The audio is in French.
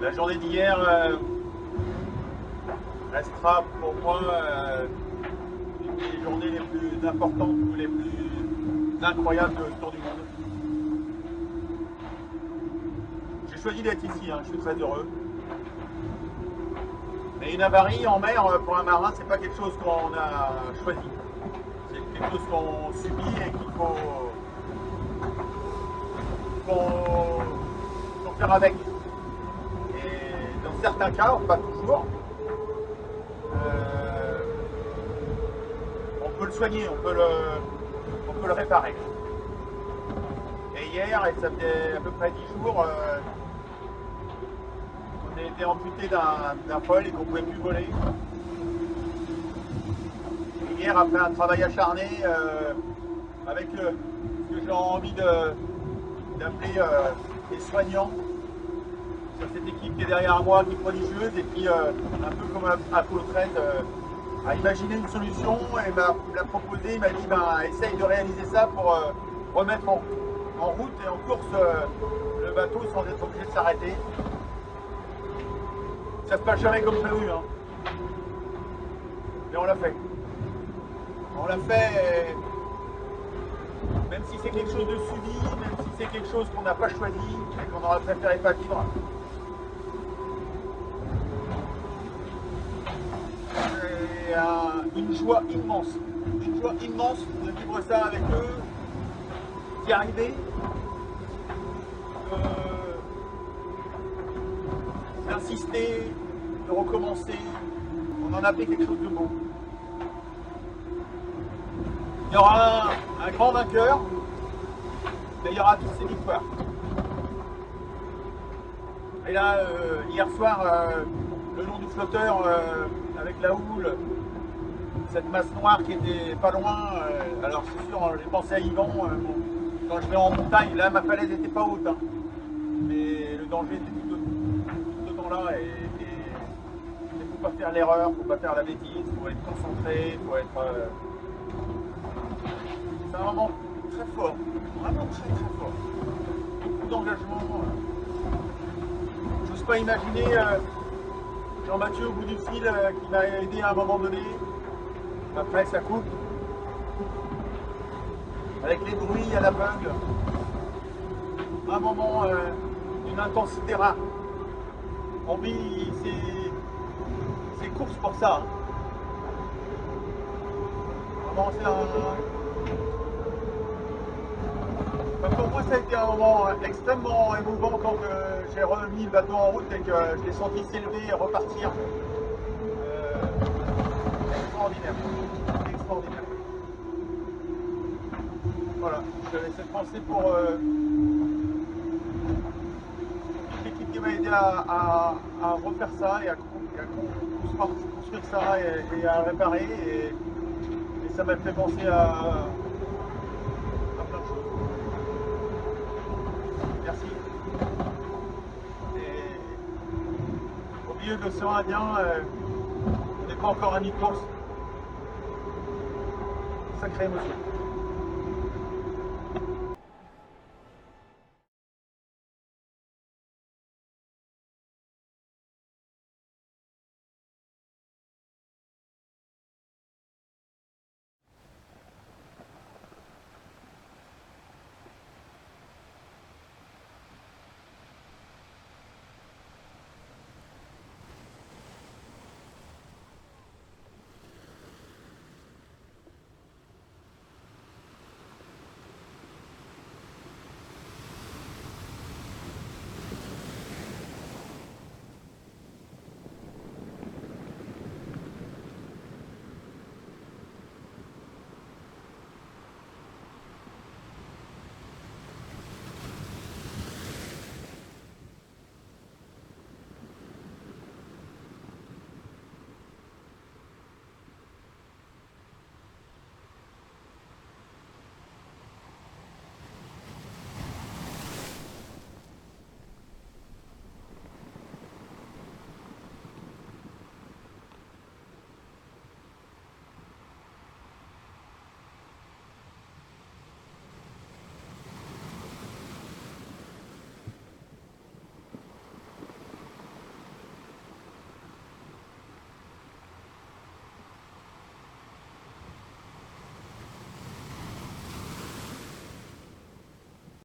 La journée d'hier restera pour moi une des journées les plus importantes ou les plus incroyables de Tour du Monde. J'ai choisi d'être ici, je suis très heureux. Mais une avarie en mer pour un marin, c'est pas quelque chose qu'on a choisi. C'est quelque chose qu'on subit et qu'il faut faire avec. Et dans certains cas, pas toujours, on peut le soigner, on peut le réparer. Et hier, et ça fait à peu près 10 jours, on a été amputé d'un poil et qu'on ne pouvait plus voler. Et hier, après un travail acharné, avec ce que j'ai envie d'appeler les soignants, sur cette équipe qui est derrière moi, qui est prodigieuse, et puis un peu comme Apollo 13, a imaginé une solution et me l'a proposé. Il m'a dit essaye de réaliser ça pour remettre en route et en course le bateau sans être obligé de s'arrêter. Ça se passe jamais comme prévu, mais on l'a fait. On l'a fait, même si c'est quelque chose de subi, même si c'est quelque chose qu'on n'a pas choisi et qu'on aurait préféré pas vivre. C'est une joie immense de vivre ça avec eux, d'y arriver, d'insister, de recommencer. On en a fait quelque chose de beau. Il y aura un grand vainqueur, mais il y aura toutes ces victoires. Et là, hier soir, le long du flotteur, avec la houle, cette masse noire qui était pas loin, alors c'est sûr, j'ai pensé à Yvan, quand je vais en montagne, là ma falaise n'était pas haute, mais le danger était tout autant là, et il ne faut pas faire l'erreur, il ne faut pas faire la bêtise, il faut être concentré, il faut être... C'est un moment très fort, vraiment très très fort, beaucoup d'engagement. J'ose pas imaginer Jean-Mathieu au bout du fil qui m'a aidé à un moment donné. Après ça coupe, avec les bruits à l'aveugle, un moment d'une intensité rare. On vit ces courses pour ça. Vraiment, pour moi, ça a été un moment extrêmement émouvant quand j'ai remis le bateau en route et que je l'ai senti s'élever et repartir. Extraordinaire. Voilà, j'avais cette pensée pour toute l'équipe qui m'a aidé à refaire ça et à construire ça et à réparer. Et ça m'a fait penser à plein de choses. Merci. Et au milieu de l'océan Indien, on n'est pas encore à mi-course. Sacrée émotion.